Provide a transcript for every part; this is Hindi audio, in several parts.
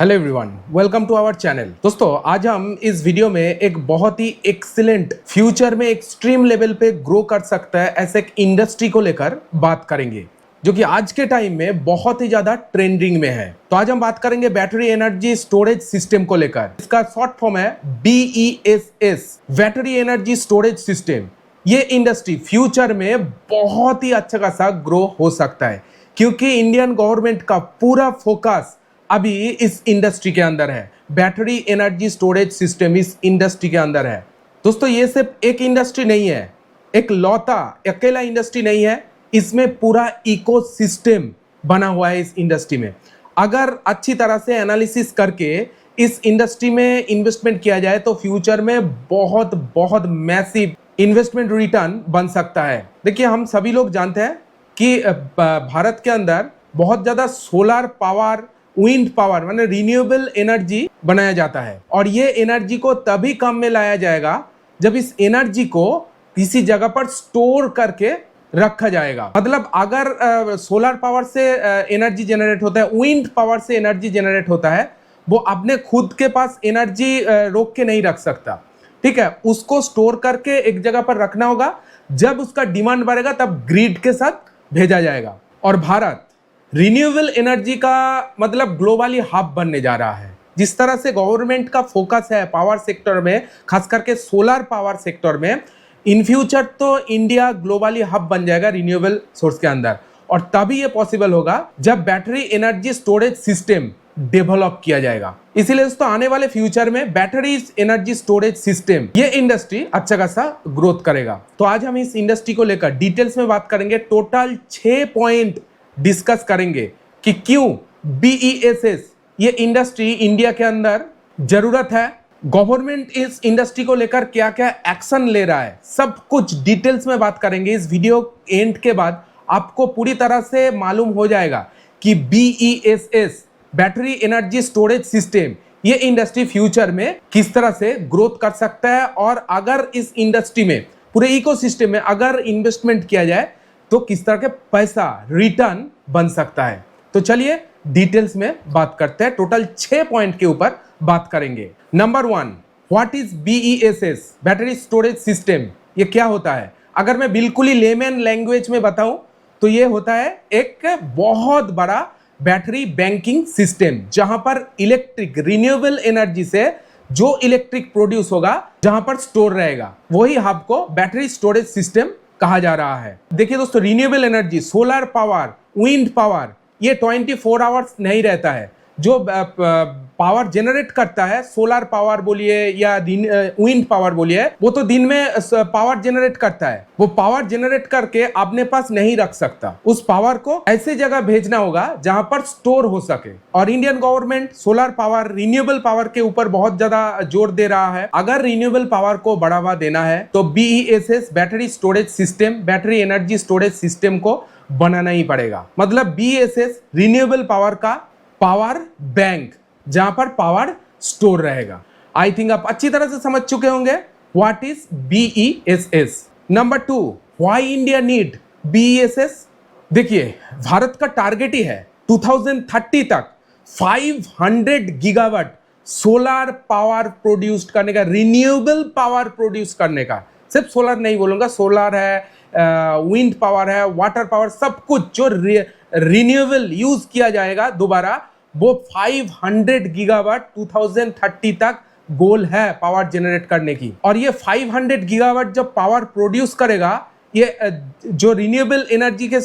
Hello everyone, welcome to our channel. दोस्तों, आज हम इस वीडियो में एक बहुत ही एक्सीलेंट फ्यूचर में एक्सट्रीम लेवल पे ग्रो कर सकता है ऐसे एक इंडस्ट्री को लेकर बात करेंगे जो कि आज के टाइम में बहुत ही ज्यादा ट्रेंडिंग में है। तो आज हम बात करेंगे बैटरी एनर्जी स्टोरेज सिस्टम को लेकर। इसका शॉर्ट फॉर्म है BESS, battery energy storage system. ये इंडस्ट्री फ्यूचर में बहुत ही अच्छा खासा ग्रो हो सकता है क्योंकि इंडियन गवर्नमेंट का पूरा फोकस अभी इस इंडस्ट्री के अंदर है। बैटरी एनर्जी स्टोरेज सिस्टम इस इंडस्ट्री के अंदर है। दोस्तों, ये सिर्फ एक इंडस्ट्री नहीं है, एक लौता अकेला इंडस्ट्री नहीं है, इसमें पूरा इकोसिस्टम बना हुआ है इस इंडस्ट्री में। अगर अच्छी तरह से एनालिसिस करके इस इंडस्ट्री में इन्वेस्टमेंट किया जाए तो फ्यूचर में बहुत बहुत मैसिव इन्वेस्टमेंट रिटर्न बन सकता है। देखिए, हम सभी लोग जानते हैं कि भारत के अंदर बहुत ज्यादा सोलर पावर, विंड पावर माने रिन्यूएबल एनर्जी बनाया जाता है और ये एनर्जी को तभी काम में लाया जाएगा जब इस एनर्जी को किसी जगह पर स्टोर करके रखा जाएगा। मतलब अगर सोलर पावर से एनर्जी जनरेट होता है, विंड पावर से एनर्जी जनरेट होता है, वो अपने खुद के पास एनर्जी रोक के नहीं रख सकता। ठीक है, उसको स्टोर करके एक जगह पर रखना होगा। जब उसका डिमांड बढ़ेगा तब ग्रिड के साथ भेजा जाएगा। और भारत रिन्यूएबल एनर्जी का मतलब ग्लोबली हब बनने जा रहा है। जिस तरह से गवर्नमेंट का फोकस है पावर सेक्टर में, खास करके सोलर पावर सेक्टर में, इन फ्यूचर तो इंडिया ग्लोबली हब बन जाएगा रिन्यूएबल सोर्स के अंदर। और तभी ये पॉसिबल होगा जब battery energy storage system develop किया जाएगा। इसीलिए दोस्तों, आने वाले फ्यूचर में बैटरी एनर्जी स्टोरेज सिस्टम ये इंडस्ट्री अच्छा खासा ग्रोथ करेगा। तो आज हम इस इंडस्ट्री को लेकर डिटेल्स में बात करेंगे। टोटल 6 पॉइंट डिस्कस करेंगे कि क्यों BESS ये इंडस्ट्री इंडिया के अंदर जरूरत है, गवर्नमेंट इस इंडस्ट्री को लेकर क्या क्या एक्शन ले रहा है, सब कुछ डिटेल्स में बात करेंगे। इस वीडियो एंड के बाद आपको पूरी तरह से मालूम हो जाएगा कि BESS battery energy storage system ये इंडस्ट्री फ्यूचर में किस तरह से ग्रोथ कर सकता है और अगर इस इंडस्ट्री में पूरे इकोसिस्टम में अगर इन्वेस्टमेंट किया जाए तो किस तरह के पैसा रिटर्न बन सकता है। तो चलिए डिटेल्स में बात करते हैं। टोटल 6 पॉइंट के ऊपर बात करेंगे। Number 1, what is BESS battery storage system, ये क्या होता है? अगर मैं बिल्कुल ही लेमन लैंग्वेज में बताऊं तो ये होता है एक बहुत बड़ा बैटरी बैंकिंग सिस्टम जहां पर इलेक्ट्रिक रिन्यूएबल एनर्जी से जो इलेक्ट्रिक प्रोड्यूस होगा जहां पर स्टोर रहेगा, वही हब को बैटरी स्टोरेज सिस्टम कहा जा रहा है। देखिए दोस्तों, renewable energy, solar power, wind power ये 24 आवर्स नहीं रहता है। जो पावर जनरेट करता है, सोलर पावर बोलिए या विंड पावर बोलिए, वो तो दिन में पावर जनरेट करता है। वो पावर जनरेट करके अपने पास नहीं रख सकता। उस पावर को ऐसी जगह भेजना होगा जहां पर स्टोर हो सके। और Indian government solar power, renewable power के ऊपर बहुत ज्यादा जोर दे रहा है। अगर रिन्यूएबल पावर को बढ़ावा देना है तो BESS battery storage system, battery energy storage system को बनाना ही पड़ेगा। मतलब BESS रिन्यूएबल पावर का पावर बैंक जहां पर पावर स्टोर रहेगा। आई थिंक आप अच्छी तरह से समझ चुके होंगे what is BESS। Number 2, why India need BESS। देखिए, भारत का टारगेट ही है 2030 तक 500 गीगावाट सोलर पावर प्रोड्यूस करने का, रिन्यूएबल पावर प्रोड्यूस करने का। सिर्फ सोलर नहीं बोलूंगा, सोलर है, विंड पावर है, वाटर पावर, सब कुछ जो रिन्यूएबल यूज किया जाएगा दोबारा, वो 500 गीगावाट 2030 तक गोल है पावर जनरेट करने की। और ये 500 गीगावाट जब पावर प्रोड्यूस करेगा, ये जो रिन्यूएबल एनर्जी के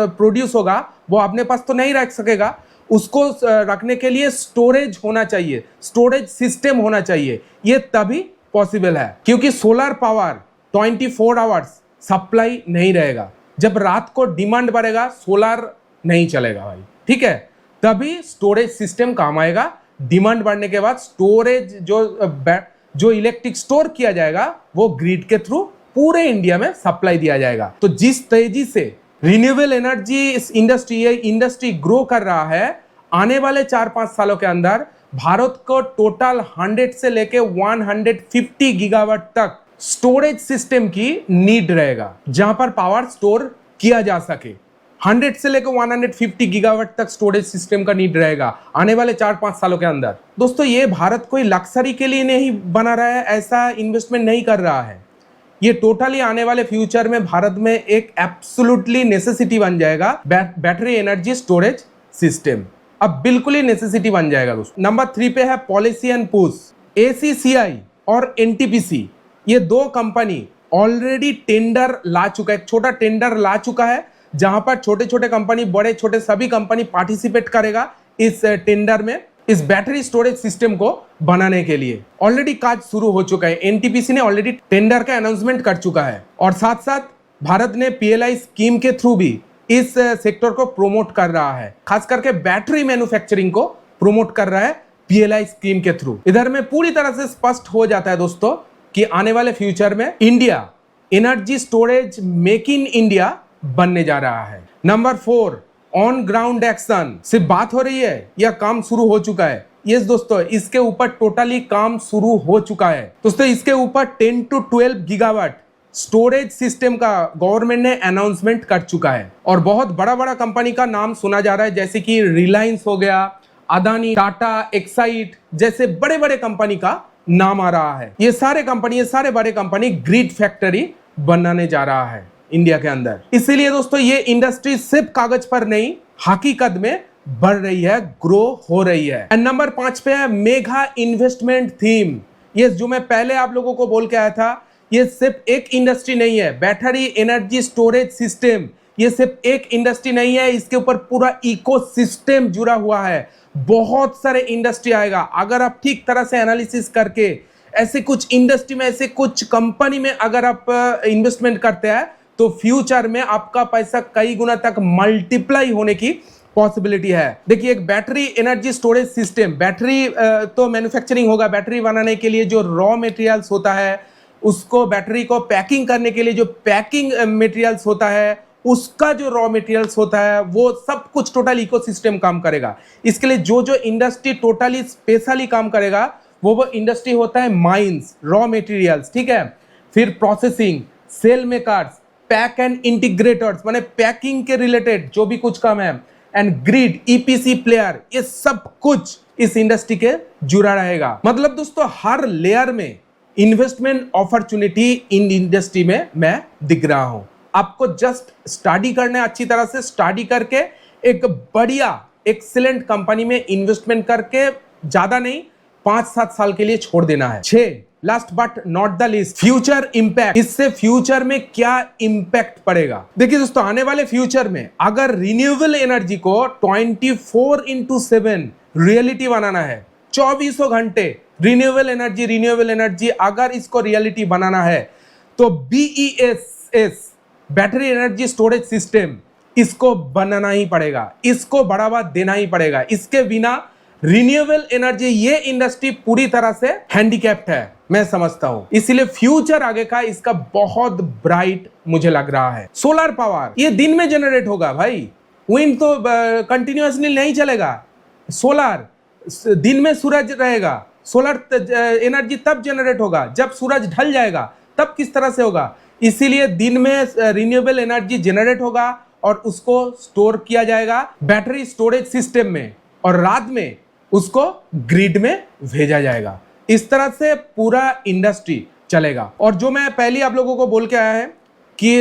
प्रोड्यूस होगा वो अपने पास तो नहीं रख सकेगा, उसको रखने के लिए स्टोरेज होना चाहिए, स्टोरेज सिस्टम होना चाहिए। ये तभी पॉसिबल है क्योंकि सोलर पावर 24 आवर्स सप्लाई नहीं रहेगा। जब रात को डिमांड बढ़ेगा, सोलर नहीं चलेगा भाई। ठीक है, तभी स्टोरेज सिस्टम काम आएगा। डिमांड बढ़ने के बाद स्टोरेज जो इलेक्ट्रिक स्टोर किया जाएगा वो ग्रिड के थ्रू पूरे इंडिया में सप्लाई दिया जाएगा। तो जिस तेजी से रिन्यूएबल एनर्जी इस इंडस्ट्री ग्रो कर रहा है, आने वाले 4-5 सालों के अंदर भारत को टोटल 100 से लेके 150 गीगावाट तक स्टोरेज सिस्टम की नीड रहेगा जहां पर पावर स्टोर किया जा सके। 100 से लेकर 150 गीगावाट तक स्टोरेज सिस्टम का नीड रहेगा आने वाले 4-5 सालों के अंदर। दोस्तों ये भारत कोई लक्जरी के लिए नहीं बना रहा है, ऐसा इन्वेस्टमेंट नहीं कर रहा है। ये टोटली आने वाले फ्यूचर में भारत में एक एब्सोल्युटली नेसेसिटी बन जाएगा बैटरी एनर्जी स्टोरेज सिस्टम। अब बिल्कुल ही नेसेसिटी बन जाएगा दोस्तों। नंबर 3 पे है पॉलिसी एंड पुश। ACCI और NTPC ये दो कंपनी ऑलरेडी टेंडर ला चुका है, एक छोटा टेंडर ला चुका है जहां पर छोटे छोटे कंपनी, बड़े छोटे सभी कंपनी पार्टिसिपेट करेगा इस टेंडर में, इस बैटरी स्टोरेज सिस्टम को बनाने के लिए। ऑलरेडी काज शुरू हो चुका है, NTPC ने ऑलरेडी टेंडर का अनाउंसमेंट कर चुका है और साथ साथ भारत ने PLI स्कीम के थ्रू भी इस सेक्टर को प्रोमोट कर रहा है, खास करके बैटरी मैन्युफैक्चरिंग को प्रोमोट कर रहा है PLI स्कीम के थ्रू। इधर में पूरी तरह से स्पष्ट हो जाता है दोस्तों कि आने वाले फ्यूचर में India energy storage make in India बनने जा रहा है। Number 4 on ground action. सिर्फ बात हो रही है या काम शुरू हो चुका है? यस दोस्तों, इसके ऊपर टोटली काम शुरू हो चुका है। दोस्तों इसके ऊपर 10 to 12 गीगावाट स्टोरेज सिस्टम का गवर्नमेंट ने अनाउंसमेंट कर चुका है और बहुत बड़ा बड़ा कंपनी का नाम सुना जा रहा है, जैसे कि रिलायंस हो गया, अदानी, टाटा, एक्साइट जैसे बड़े बड़े कंपनी का नाम आ रहा है। ये सारे कंपनी, ये सारे बड़े कंपनी ग्रिड फैक्ट्री बनाने जा रहा है इंडिया के अंदर। इसीलिए दोस्तों ये इंडस्ट्री सिर्फ कागज पर नहीं, हकीकत में बढ़ रही है, ग्रो हो रही है। एंड नंबर 5 पे है मेगा इन्वेस्टमेंट थीम। ये जो मैं पहले आप लोगों को बोल के आया था, ये सिर्फ एक इंडस्ट्री नहीं है, बैटरी एनर्जी स्टोरेज सिस्टम ये सिर्फ एक इंडस्ट्री नहीं है, इसके ऊपर पूरा इकोसिस्टम जुड़ा हुआ है। बहुत सारे इंडस्ट्री आएगा अगर आप ठीक तरह से एनालिसिस करके ऐसे कुछ इंडस्ट्री में, ऐसे कुछ कंपनी में अगर आप इन्वेस्टमेंट करते हैं तो फ्यूचर में आपका पैसा कई गुना तक मल्टीप्लाई होने की पॉसिबिलिटी है। देखिए एक battery energy storage system, battery तो मैन्युफैक्चरिंग होगा, बैटरी बनाने के लिए जो रॉ मटेरियल्स होता है, उसको बैटरी को पैकिंग करने के लिए जो पैकिंग मटेरियल्स होता है, उसका जो रॉ मटेरियल्स होता है, वो सब कुछ टोटल इकोसिस्टम काम करेगा। इसके लिए जो जो इंडस्ट्री टोटली स्पेशली काम करेगा वो इंडस्ट्री होता है माइंस, रॉ मटेरियल्स, ठीक है, फिर processing, cell makers, pack and integrators माने पैकिंग के रिलेटेड जो भी कुछ काम है, एंड ग्रिड, EPC प्लेयर, ये सब कुछ इस इंडस्ट्री के जुड़ा रहेगा। मतलब दोस्तों हर लेयर में इन्वेस्टमेंट अपॉर्चुनिटी इन इंडस्ट्री में मैं दिख रहा हूं। आपको जस्ट स्टडी करना है, अच्छी तरह से स्टडी करके एक बढ़िया एक्सीलेंट कंपनी में इन्वेस्टमेंट करके ज्यादा नहीं 5-7 साल के लिए छोड़ देना है। 6 last but not the least, future impact. इससे फ्यूचर में क्या इंपैक्ट पड़ेगा? देखिए दोस्तों आने वाले फ्यूचर में अगर रिन्यूएबल एनर्जी को 24/7 रियलिटी बनाना है, 24 घंटे रिन्यूएबल एनर्जी अगर इसको रियलिटी बनाना है तो BESS battery energy storage system इसको बनाना ही पड़ेगा, इसको बढ़ावा देना ही पड़ेगा। इसके बिना रिन्यूएबल एनर्जी ये इंडस्ट्री पूरी तरह से हैंडीकैप्ड है, मैं समझता हूं। इसलिए फ्यूचर आगे का इसका बहुत ब्राइट मुझे लग रहा है। सोलर पावर ये दिन में जनरेट होगा भाई, विंड तो कंटिन्यूअसली नहीं चलेगा। सोलर दिन में सूरज रहेगा, सोलर एनर्जी तब जनरेट होगा जब सूरज ढल जाएगा, तब किस तरह से होगा? इसीलिए दिन में रिन्यूएबल एनर्जी जनरेट होगा और उसको स्टोर किया जाएगा बैटरी स्टोरेज सिस्टम में और रात में उसको ग्रिड में भेजा जाएगा। इस तरह से पूरा इंडस्ट्री चलेगा। और जो मैं पहले आप लोगों को बोल के आया है कि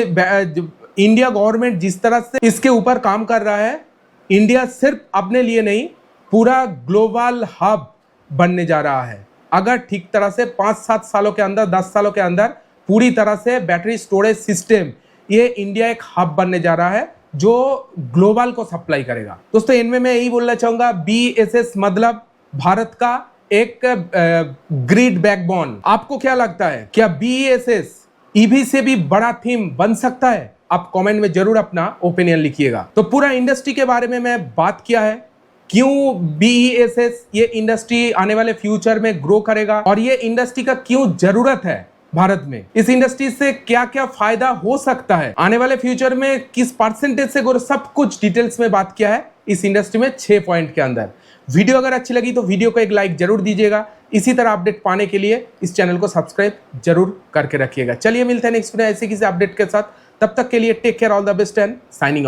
इंडिया गवर्नमेंट जिस तरह से इसके ऊपर काम कर रहा है, इंडिया सिर्फ अपने लिए नहीं पूरा ग्लोबल हब बनने जा रहा है। अगर ठीक तरह से 5-7 सालों के अंदर, 10 सालों के अंदर पूरी तरह से बैटरी स्टोरेज सिस्टम ये इंडिया एक हब बनने जा रहा है जो ग्लोबल को सप्लाई करेगा। दोस्तों इनमें मैं यही बोलना चाहूंगा, BESS मतलब भारत का एक ग्रिड बैकबोन। आपको क्या लगता है, क्या BESS EV से भी बड़ा थीम बन सकता है? आप कमेंट में जरूर अपना ओपिनियन लिखिएगा। तो पूरा इंडस्ट्री के बारे में मैं बात किया है, क्यों BESS ये इंडस्ट्री आने वाले फ्यूचर में ग्रो करेगा और ये इंडस्ट्री का क्यों जरूरत है भारत में, इस इंडस्ट्री से क्या क्या फायदा हो सकता है आने वाले फ्यूचर में, किस परसेंटेज से ग्रो, सब कुछ डिटेल्स में बात किया है इस इंडस्ट्री में 6 पॉइंट के अंदर। वीडियो अगर अच्छी लगी तो वीडियो को एक लाइक जरूर दीजिएगा। इसी तरह अपडेट पाने के लिए इस चैनल को सब्सक्राइब जरूर करके रखिएगा। चलिए मिलते हैं नेक्स्ट वीडियो ऐसे किसी अपडेट के साथ, तब तक के लिए take care, all the best and signing of.